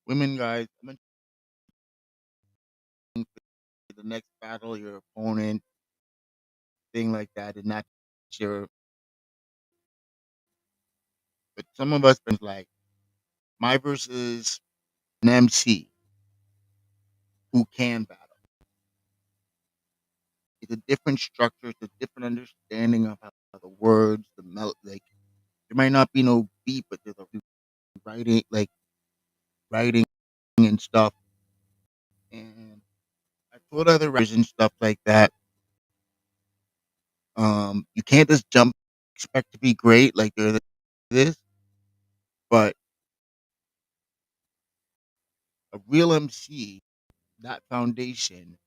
women guys, I mentioned the next battle, your opponent, thing like that, and not your. But some of us been like my versus an MC who can battle. It's a different structure. It's a different understanding of how the words, the melt. Like there might not be no beat, but there's a writing, like writing and stuff. And I told other writers and stuff like that. You can't just jump, expect to be great like they're this, but a real MC, that foundation,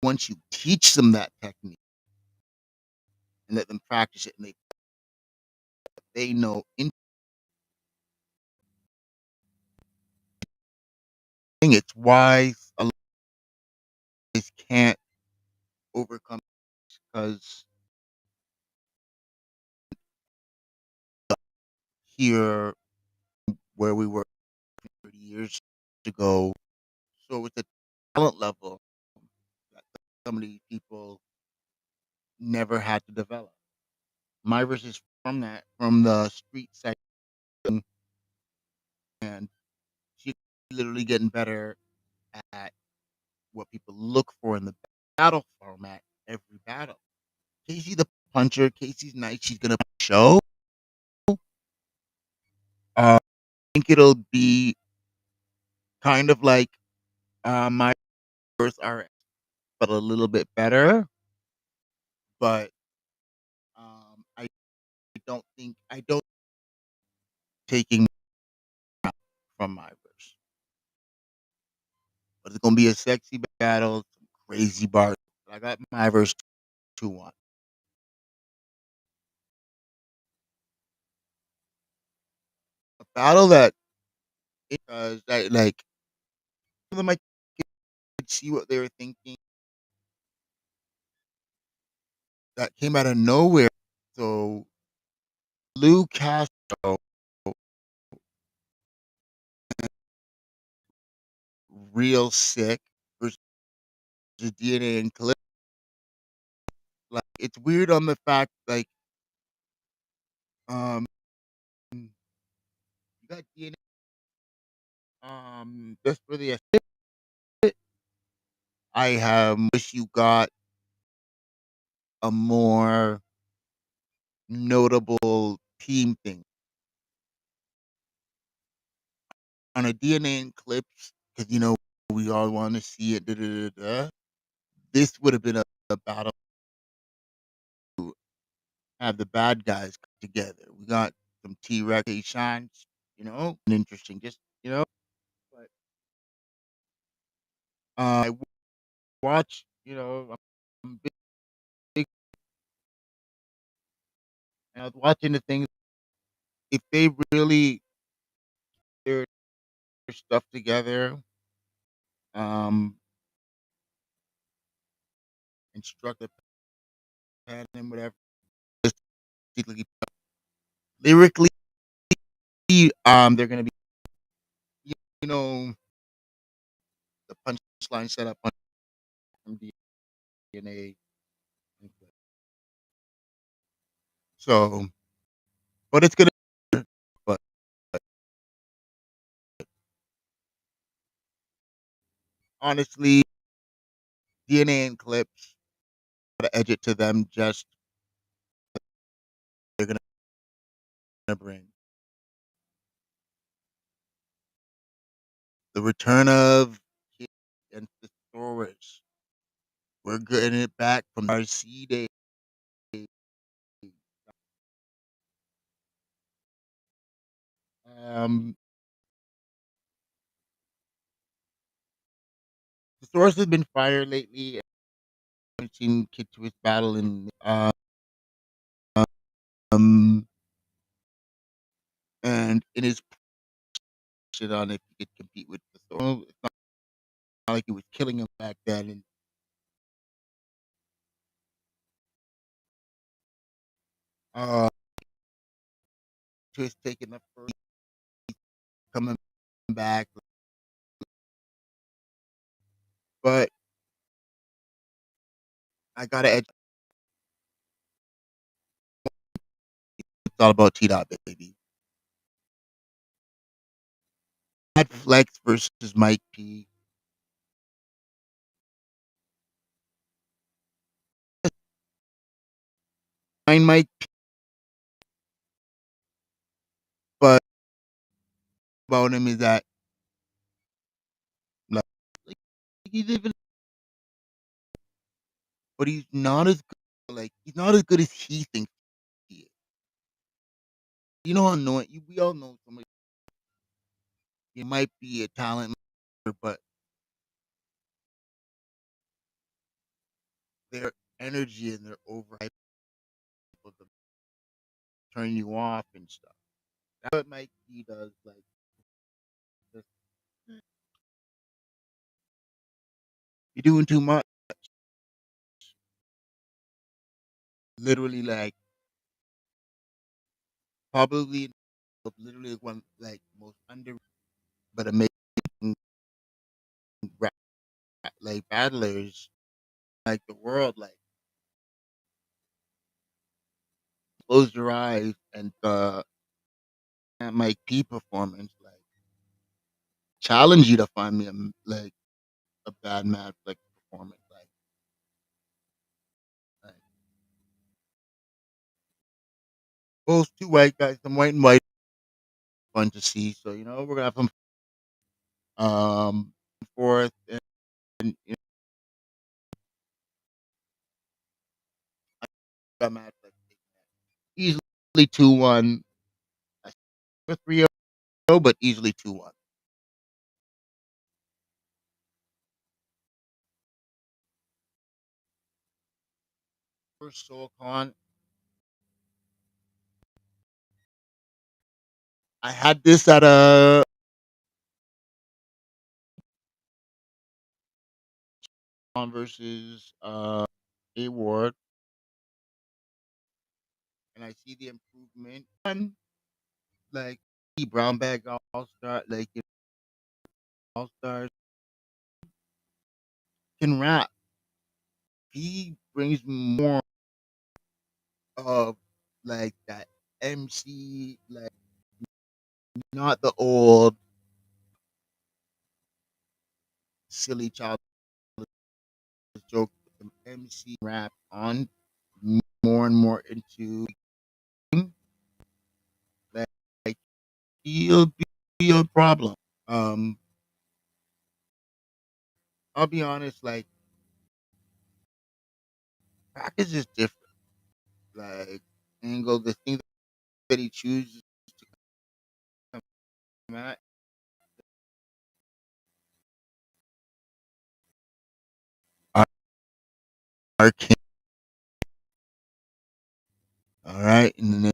once you teach them that technique and let them practice it, and they know. It's why a lot of guys can't overcome because here where we were 30 years ago, so with the talent level that some of these people never had to develop. My verse is from that, from the street section, and she's literally getting better at what people look for in the battle format every battle. Casey the puncher, Casey's nice. She's gonna show. I think it'll be kind of like my first RS, but a little bit better. But I don't taking from my verse, but it's gonna be a sexy battle, some crazy bars. I got my verse 2-1. A battle that that like some of them I could see what they were thinking that came out of nowhere. So Lou Castro, real sick versus DNA and Clip. Like it's weird on the fact like you got DNA just for the I have wish you got a more notable team thing on a DNA and clips because we all want to see it. Da, da, da, da. This would have been a battle to have the bad guys come together. We got some T-Rex shines, and interesting. Just but I watch. I'm big, and I was watching the things. If they really their stuff together, um, instruct the pen and whatever. Just lyrically, they're gonna be, you know, the punchline set up from DNA. So, but it's gonna, but honestly, DNA and clips gotta edge it to them. Just they're gonna bring the return of Kid and Thesaurus. We're getting it back from RC days. Um, Thesaurus has been fire lately. I've seen Kid to his battle in um and in his shit on if he could compete with Thesaurus. It's not like he was killing him back then. And uh, just taking the first coming. back, but I gotta edge. It's all about T Dot, baby. Matt Flex versus Mike P. Fine Mike P, but about him is that like he's even, but he's not as good. Like he's not as good as he thinks he is. You know how annoying we all know somebody. He might be a talent, but their energy and their overhype will turn you off and stuff. That's what Mike P does. Like just, you're doing too much. Literally, like probably literally one like most under but amazing rap, like battlers like the world. Like close your eyes and that Mike P performance like challenge you to find me like a bad match like performance like both two white guys, some white and white fun to see. So we're gonna have some forth and that match like easily 2-1. I for 3-0, but easily 2-1. First Soul Con, I had this at a on versus A Ward, and I see the improvement. And like brown bag all star, like all stars can rap. He brings more of like that MC, like not the old silly child joke. The MC rap on more and more into like he'll be a problem. Um, I'll be honest, like practice is different. Like Angle, the thing that he chooses to come at are, are all right, and then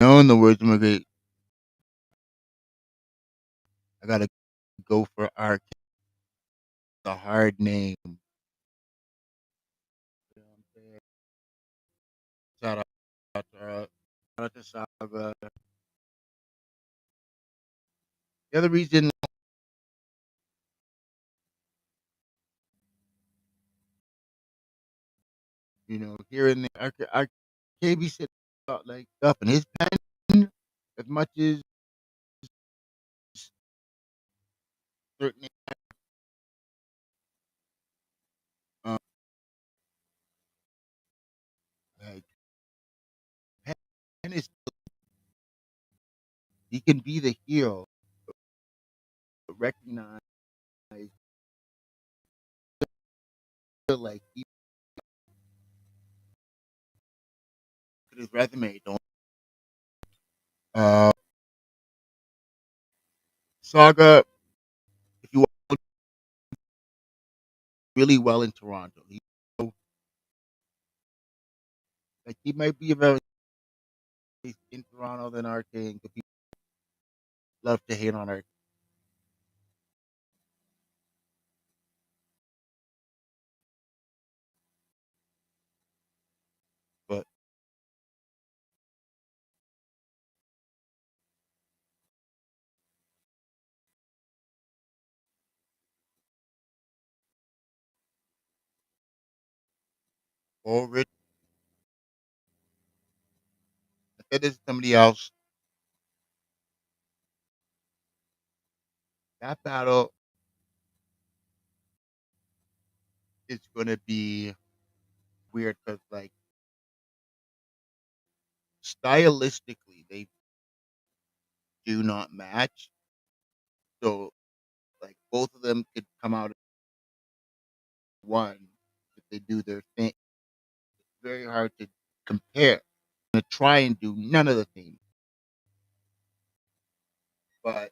in the words of my great, I gotta go for Ark. The hard name. You know what I'm saying? Shout out to Saga. The other reason, here and there, our KB said about like stuff in his pen as much as certain um, like pen is he can be the hero, but recognize like he his resume. Don't uh Saga, if you want really well in Toronto, he might be a very in Toronto than Arcane. People love to hate on Arcane, but forward. If it is somebody else, that battle is going to be weird because, like, stylistically, they do not match. So, like, both of them could come out as one if they do their thing. It's very hard to compare. To try and do none of the things, but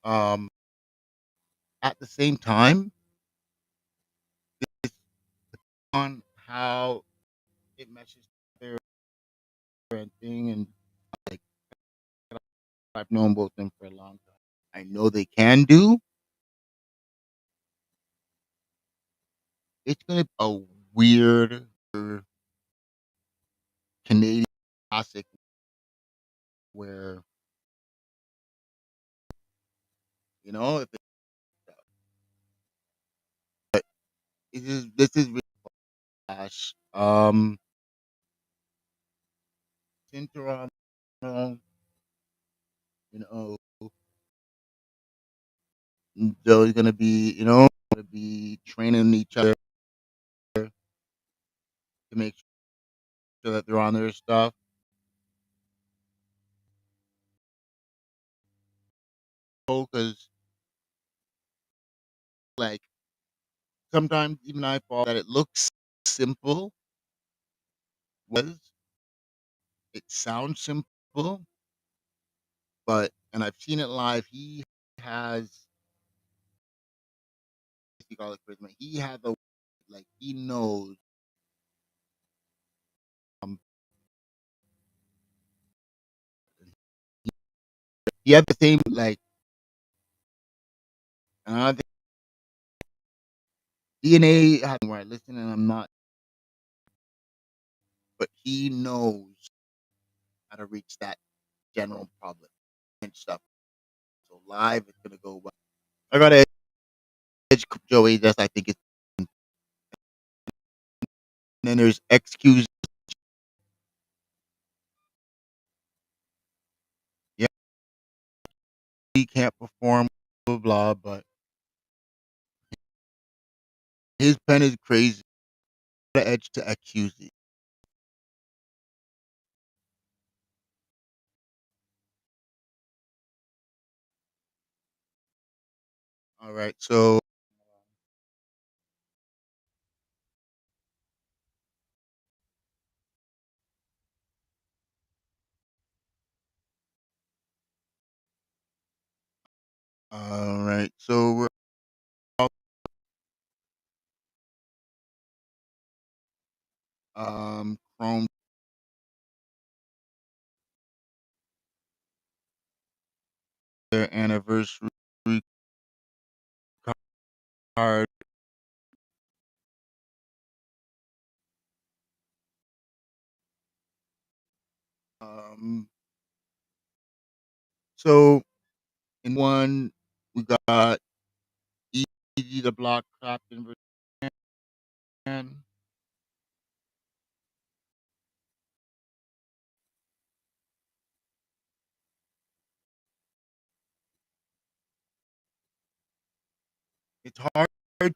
um, at the same time, it's on how it meshes their and thing, and like I've known both of them for a long time. I know they can do. It's gonna be a weird Canadian classic where if it, but this is really gosh. In Toronto, you know, they're gonna be gonna be training each other to make sure that they're on their stuff. Because like sometimes even I fall that it looks simple, was it sounds simple, and I've seen it live. He has you call it charisma. He has a like he knows um he had the same like and I think DNA where I listen and I'm not, but he knows how to reach that general public and stuff. So live it's gonna go well. I got to edge Joey. That's I think it's. And then there's XQ's. Yeah, he can't perform. Blah blah. But his pen is crazy. The edge to XQZ. All right. So all right. So we're all, Chrome their anniversary card. Um. So in one we got Easy the block captain versus it's hard to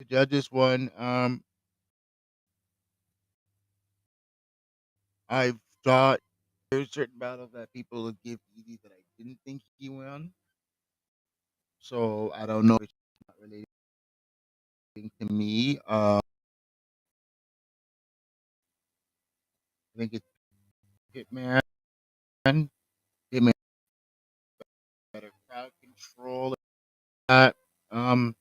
judge this one. I've thought there's certain battles that people would give Easy that I didn't think he won. So I don't know if it's not relating to me. I think it's Hitman. Hitman better crowd control. That um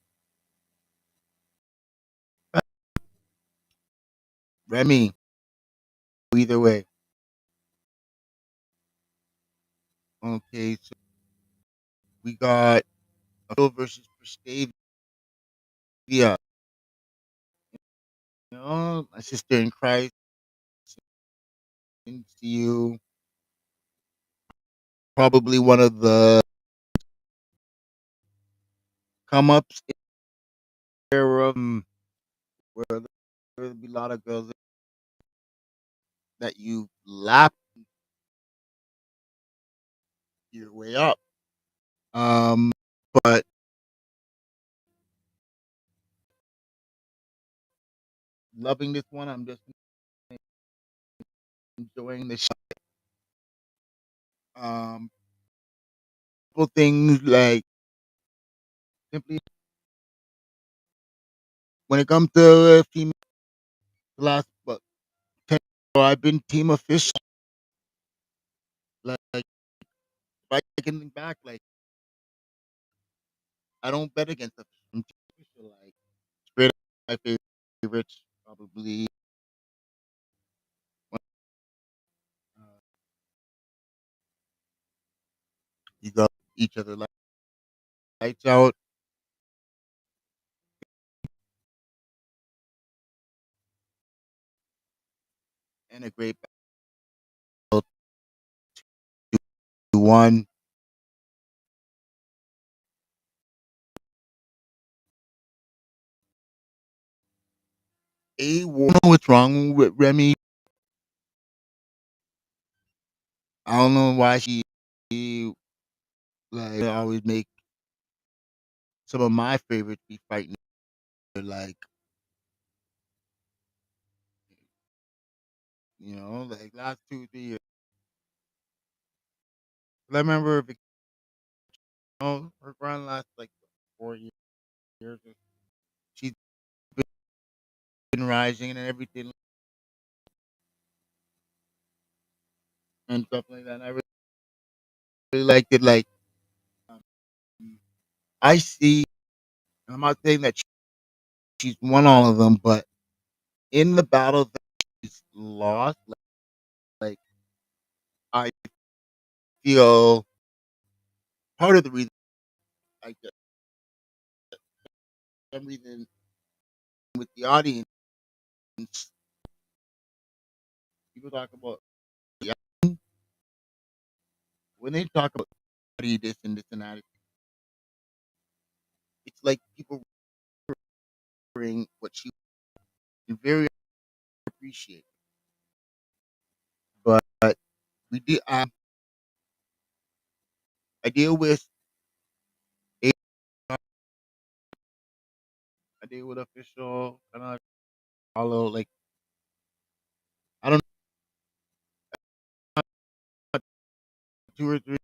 Remy. Either way. Okay, so we got Phil versus Prestavia. My sister in Christ. Into you. Probably one of the come ups where there'll be a lot of girls that you lap your way up. Um, but loving this one, I'm just enjoying the couple things like simply when it comes to female last, but 10, so I've been team official. Like if I can think back, like I don't bet against them. I'm team official. Like straight up my favorites, probably. Uh, you got each other lights out and a great battle to one. I don't know what's wrong with Remy. I don't know why she like always make some of my favorites be fighting. Like like last 2 3 years. I remember her run last like 4 years. She's been rising and everything and stuff like that. And I really liked it. Like um, I see. I'm not saying that she's won all of them, but in the battles that she's lost, like I feel part of the reason, like some reason with the audience, people talk about yeah, when they talk about this and that, it's like people bring what she very appreciate. But we did. I deal with a I deal with official kind of follow like I don't know 2 or 3.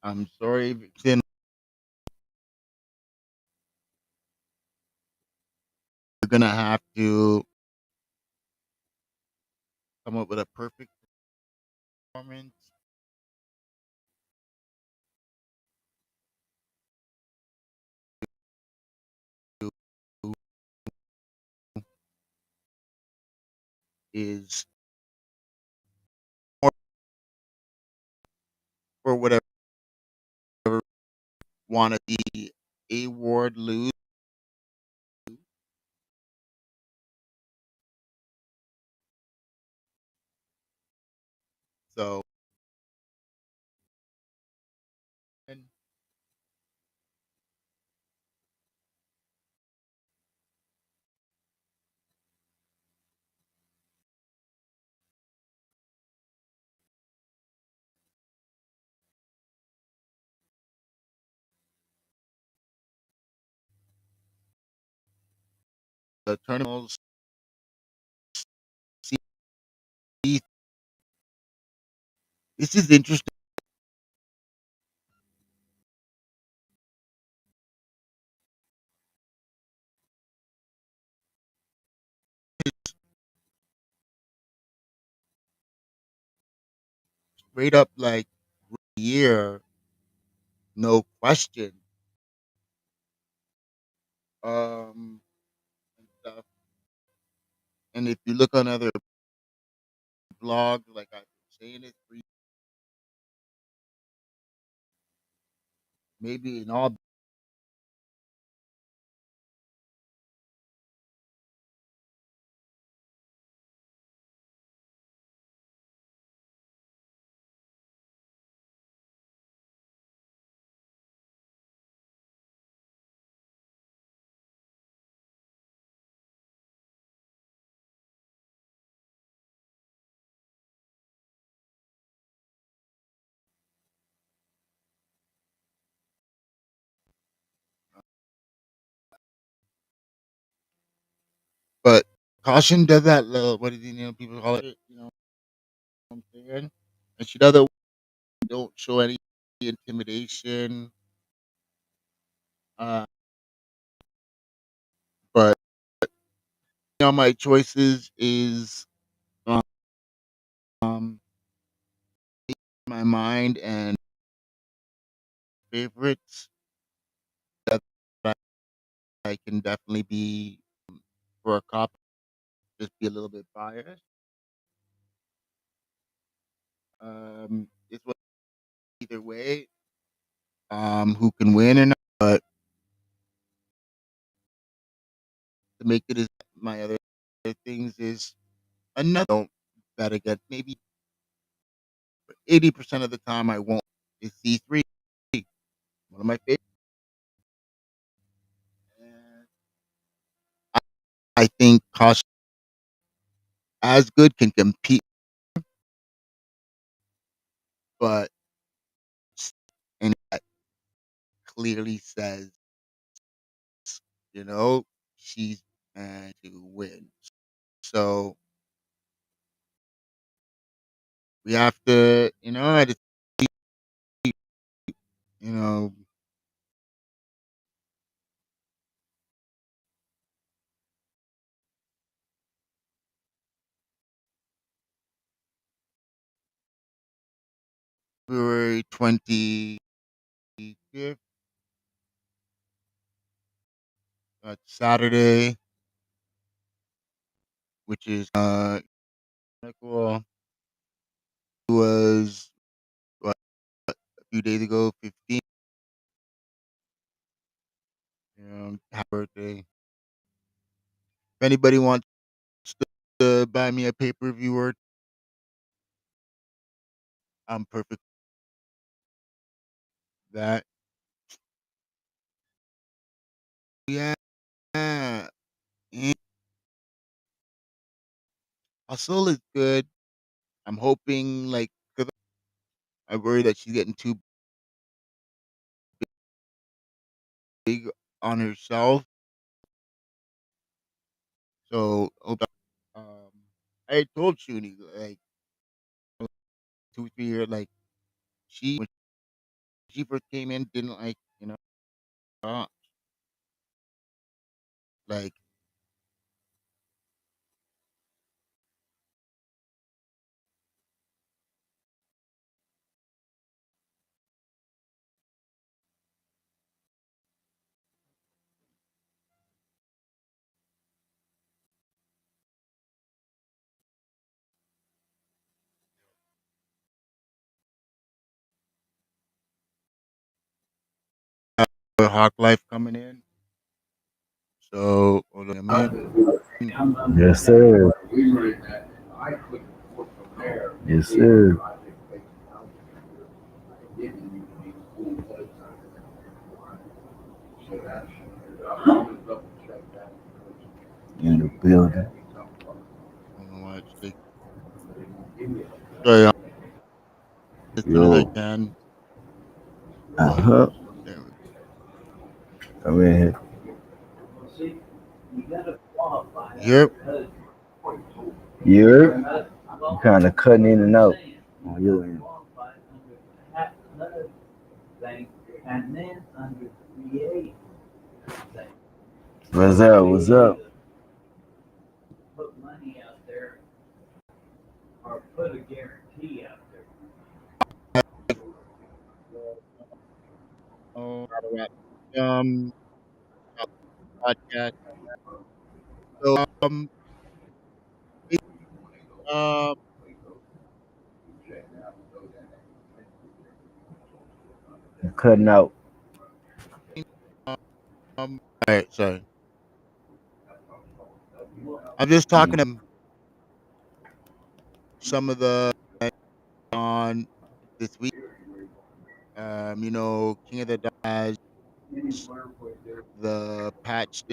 I'm sorry, then you're gonna have to come up with a perfect performance. Is or whatever want to be a award lose. So and the tournaments see this is interesting. Straight up like year, no question. And stuff. And if you look on other blogs, like I've been saying it for maybe in all Caution does that little, what do people call it? You know what I'm saying? And she doesn't don't show any intimidation. Uh, but my choices is um my mind and favorites that I can definitely be for a cop. Just be a little bit biased. It's what either way. Who can win or not? But to make it as my other things is another don't bet against. Maybe 80% of the time I won't. It's C3, one of my favorite. And I think Kaushian as good can compete, but and that clearly says, you know, she's and to win. So we have to, I just, you know, February 25th, Saturday, which is cool. It was what, a few days ago, 15. Happy birthday. If anybody wants to buy me a pay per view, or I'm perfect for that. Yeah, and Hustle is good. I'm hoping, like, because I worry that she's getting too big on herself. So, um, I told Shuni, like, 2 3 years, like, when she first came in, didn't like, uh, like, Hawk Life coming in. So, hold on a minute. Yes, sir. Yes, sir. In the building. I don't know why it's taking. Sorry, as soon as I Yo. can. Uh-huh. There we Come in here. Yep. You're kind of cutting in and out on your end. What's up? What's up? Oh, how to wrap. Um, podcast. So, it, um, You're cutting out. um, all right, sorry. I'm just talking to some of the on this week. King of the Dodge, the patch,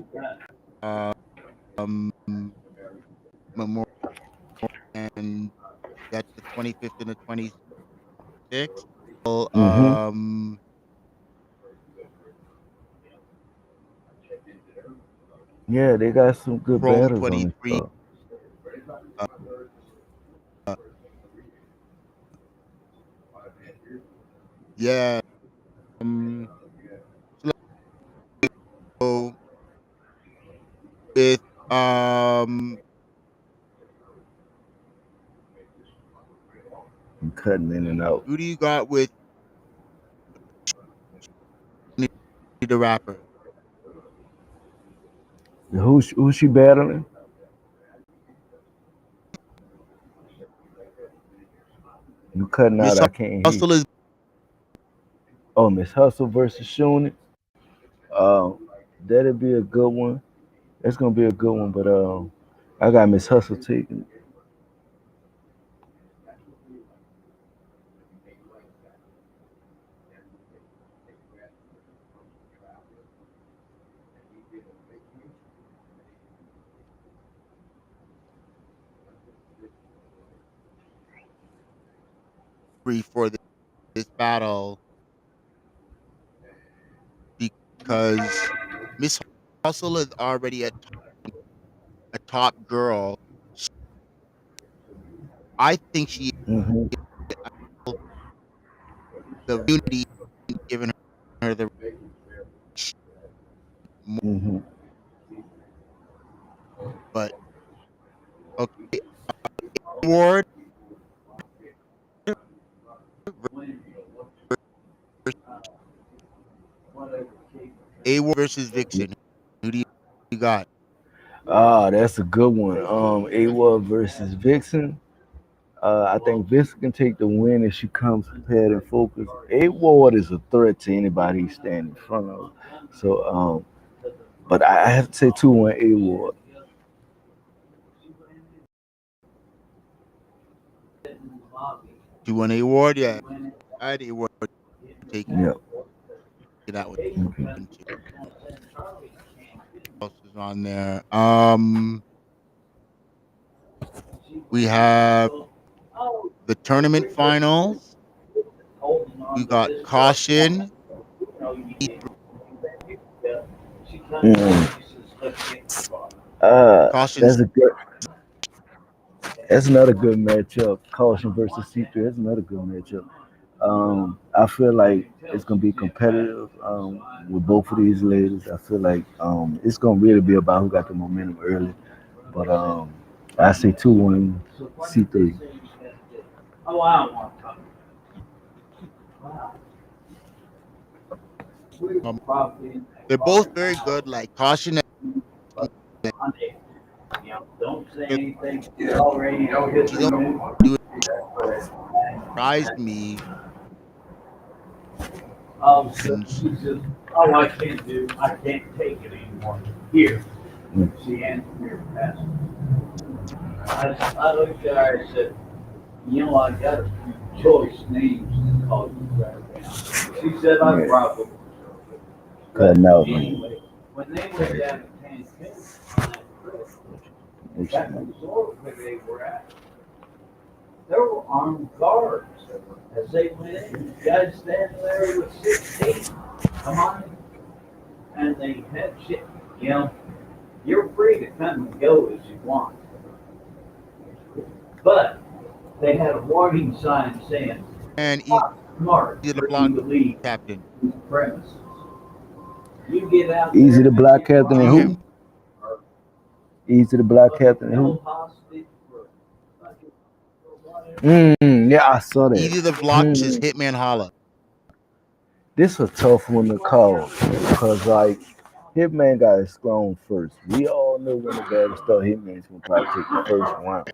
um, Memorial, and that's the 25th and the 26th. Well, Mm-hmm. Yeah, they got some good Chrome battles on this 23. card. Yeah. Um, so with I'm cutting in and out. who do you got with the rapper? Who she battling? You cutting out. Miss I can't hear. Hustle is Oh, Miss Hustle versus Shuni. Uh, that'll be a good one. That's gonna be a good one. But I got Miss Hustle taking. free for this battle because Miss Hustle is already a top girl. So I think she Hmm. the unity given her the more, Hmm. but okay. Award Award versus Vixen. Who do you got? Ah, that's a good one. AWA versus Vixen. I think Vixen can take the win if she comes prepared and focused. AWA is a threat to anybody he stand in front of. So, but I have to say 2-1 AWA. 2-1 Award, yeah. I had Award taking Yeah. that one Okay. too. What else is on there? We have the tournament finals. We got Kaushian. Mm. Kaushian's That's a good. That's another good matchup. Caution versus C3. That's another good matchup. I feel like it's gonna be competitive with both of these ladies. I feel like it's gonna really be about who got the momentum early. But I say 2-1 C3. um, they're both very good. Like Kaushian, she's always doing surprised me. And Cutting out, and Eazy the block captain. Easy to block captain Can and you hear who? me? Easy to block captain and who? Yeah, I saw that. Easy the block versus Hmm. Hitman Holla. This a tough one to call because like Hitman got his thrown first. We all know when the battle start, Hitman's gonna probably take the first round.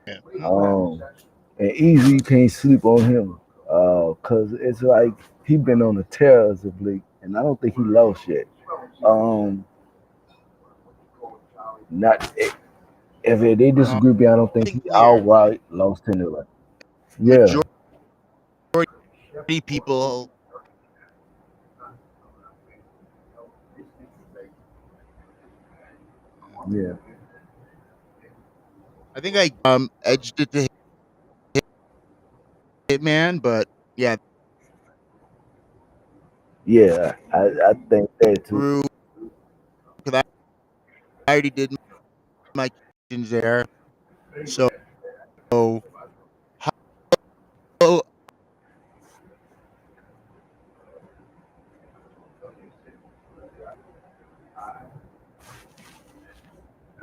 Yeah. Um, and Easy you can't sleep on him. Cause it's like he been on the tear as of late, and I don't think he lost yet. Um, not if they I disagree, I don't think he think clear. Like outright lost anyway. Yeah, majority people, yeah, I think I edged it to Hitman, but yeah, yeah. I think that too. through because I already did my questions there. So how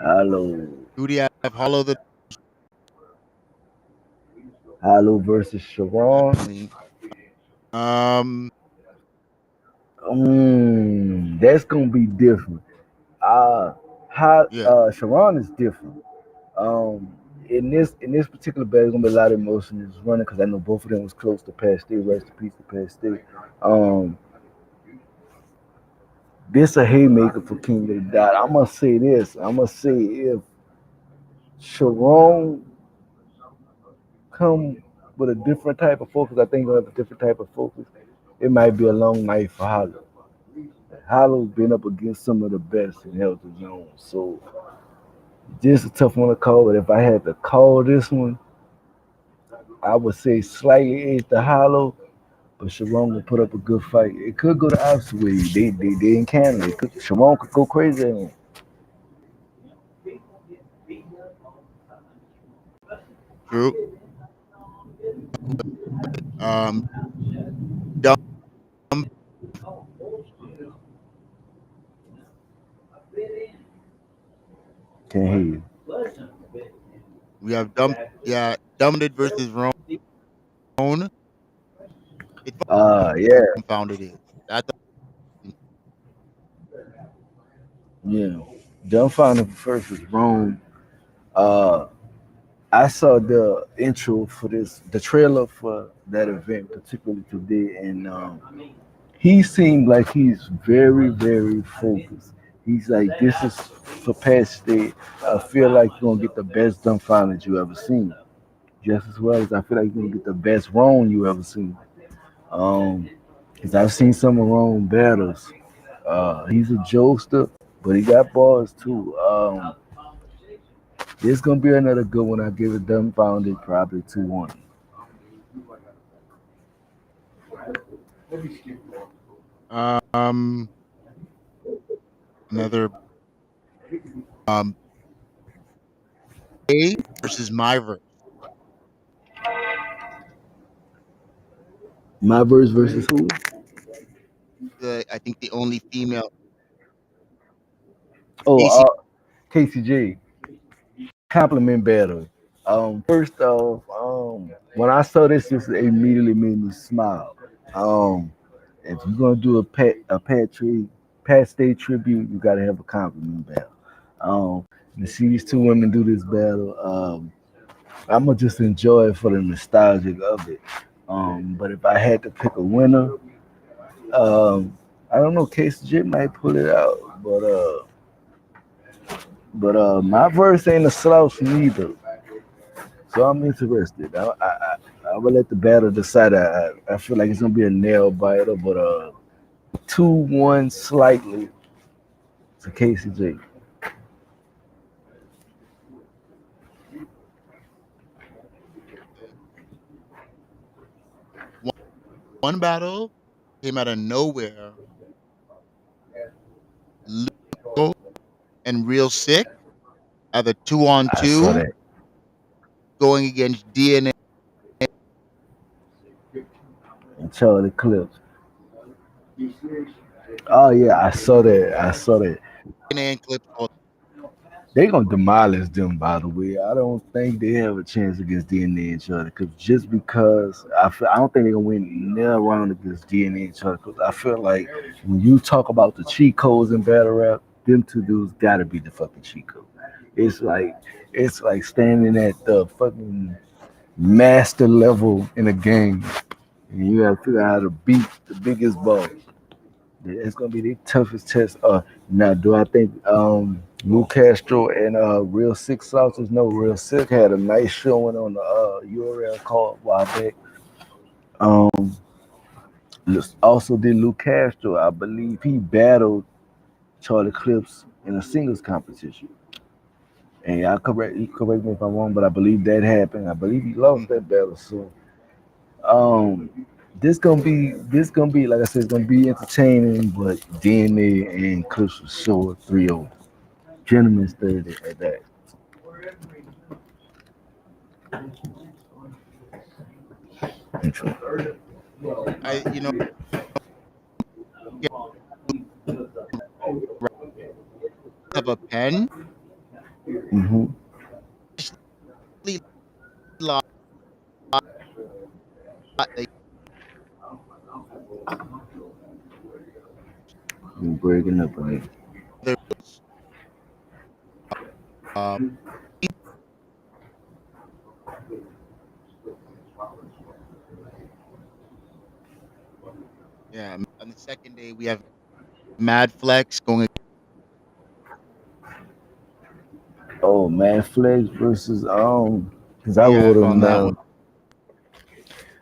Hollow. Who do you have? Hollow the Hollow versus Sharon. definitely. Um, That's gonna be different. How yeah, Sharon is different. Um, in this particular battle, there's gonna be a lot of emotion is running because I know both of them was close to Pat State. Rest in peace to Pat State. Um, this a haymaker for King of the Dot. I'm gonna say this. I'm gonna say if Sharon come with a different type of focus, I think he'll have a different type of focus. It might be a long night for Hollow. Hollow's been up against some of the best in Health Zone, so just a tough one to call. But if I had to call this one, I would say slightly edge to Hollow, but Sharon will put up a good fight. It could go the opposite way. They in Canada. Sharon could go crazy. true. Um, dumb. Can't hear you. We have dumb. Yeah, Dumbed versus Roan. It's Yeah, dumbfounded is. That's yeah. Dumbfounded first was wrong. Uh, I saw the intro for this, the trailer for that event, particularly today, and he seemed like he's very, very focused. He's like, this is for past state. I feel like you're gonna get the best dumbfounded you ever seen. Just as well as I feel like you're gonna get the best wrong you ever seen. Um, because I've seen some of Rome battles. He's a jokester, but he got bars too. This gonna be another good one. I give it dumbfounded probably 2-1. um another um A versus my verse. My verse versus who? I think the only female Oh, AC. KCJ. Compliment battle. First off, when I saw this, this immediately made me smile. Um, if you're gonna do Pat State tribute, you gotta have a compliment battle. To see these two women do this battle, I'm gonna just enjoy it for the nostalgic of it. But if I had to pick a winner, I don't know, KCJ might pull it out, but my verse ain't a slouch neither. So I'm interested. I will let the battle decide. I feel like it's gonna be a nail biter, but 2-1 slightly to KCJ. One battle came out of nowhere. Lugo and Real Sick at the two on I saw two that. going against DNA And Charlie Clips. Oh yeah, I saw that. I saw that. and Clips. They gonna demolish them. By the way, I don't think they have a chance against DNA and Charlie Clips just because I don't think they're gonna win near round against DNA and Charlie Clips. I feel like when you talk about the cheat codes in battle rap, them two dudes gotta be the fucking cheat code. It's like it's like standing at the fucking master level in a game, and you gotta figure out how to beat the biggest ball. It's gonna be the toughest test. Now, do I think Lou Castro and Real Six Sauces? No, Real Sick had a nice showing on the URL called a while back. Um, also did Lou Castro. I believe he battled Charlie Clips in a singles competition. And you correct me if I'm wrong, but I believe that happened. I believe he lost that battle. So um, this gonna be like I said, it's gonna be entertaining, but DNA and Clips for sure 3-0. Gentlemen's 30 at that. I have a pen. Mm-hmm. Especially lot like You're breaking up on it. there was uh yeah, on the second day we have Mad Flex going. Oh, man, Flex versus because What I do you wrote have them on that one?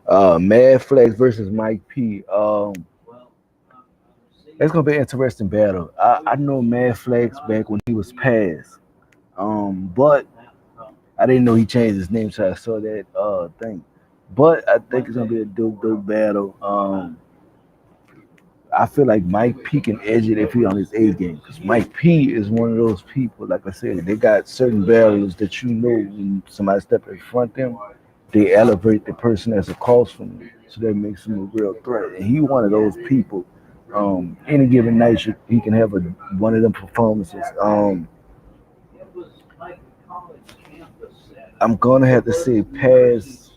down. Mad Flex versus Mike P. It's gonna be an interesting battle. I know Mad Flex back when he was passed. But I didn't know he changed his name, so I saw that thing. But I think it's gonna be a dope battle. I feel like Mike P can edge it if he on his A game, because Mike P is one of those people. Like I said, they got certain battles that you know when somebody step in front of them, they elevate the person as a cause from them, so that makes him a real threat. And he one of those people. Any given night, he can have one of them performances. I'm gonna have to say pass.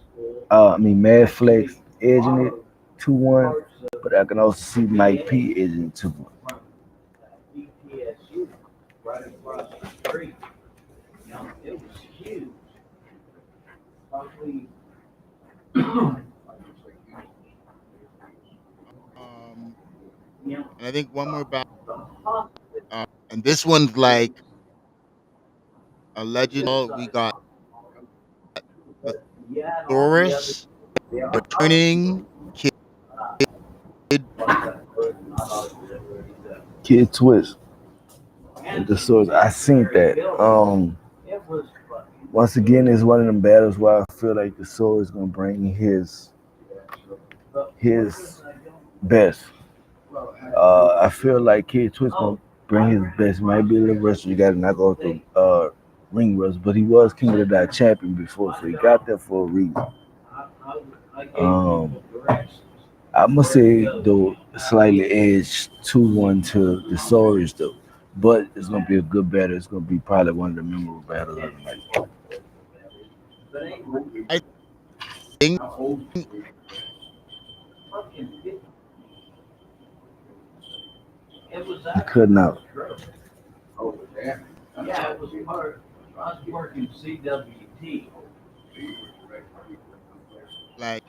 Mad Flex edging it 2-1, but I can also see Mike P edging it 2-1. Um and I think one more battle and this one's like a legend. We got the Thoris returning kid. Kid Twist with the swords. I seen that. Once again, it's one of them battles where I feel like the sword is gonna bring his best. I feel like Kid Twist gonna bring his best. Might be a little rusty. You got to knock off the ring rust, but he was King of the Dot champion before, so he got there for a reason. Um, I must say though, slightly edge 2-1 to the Saurus though, but it's gonna be a good battle. It's gonna be probably one of the memorable battles of the night. I think You couldn't out. like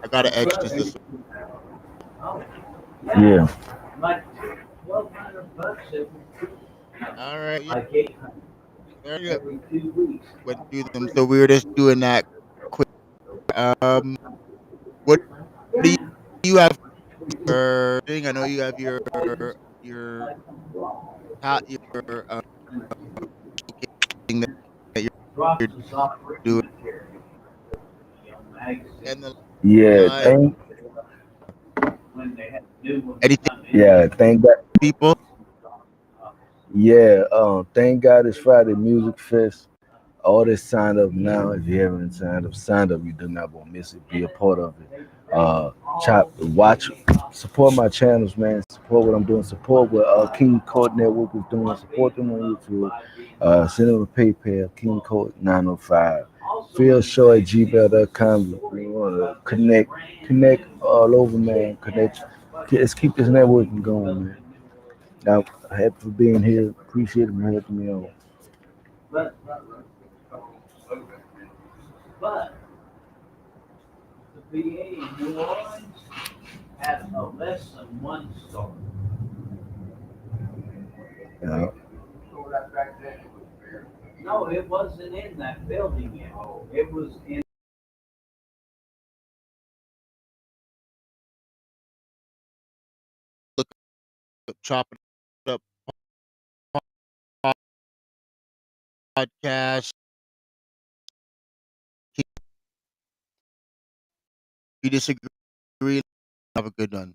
I gotta edge this. Yeah. All right, yeah, there you go. Went through them, so we were just doing that quick. What do you have your thing? I know you have your your thing that you're doing, and the Yeah. live anything Thank God. people. Yeah. Thank God it's Friday Music Fest. All this signed up now. If you haven't signed up, you do not want to miss it. Be a part of it. Watch, support my channels, man. Support what I'm doing. Support what King Court Network is doing. Support them on YouTube. Send them a PayPal, King Court 905. Feel sure at gmail.com. We want to connect all over, man. Connect. Let's keep this networking going, man. Now, happy for being here. Appreciate it for having me on. You know? Look up, chop it up podcast. If you disagree, have a good one.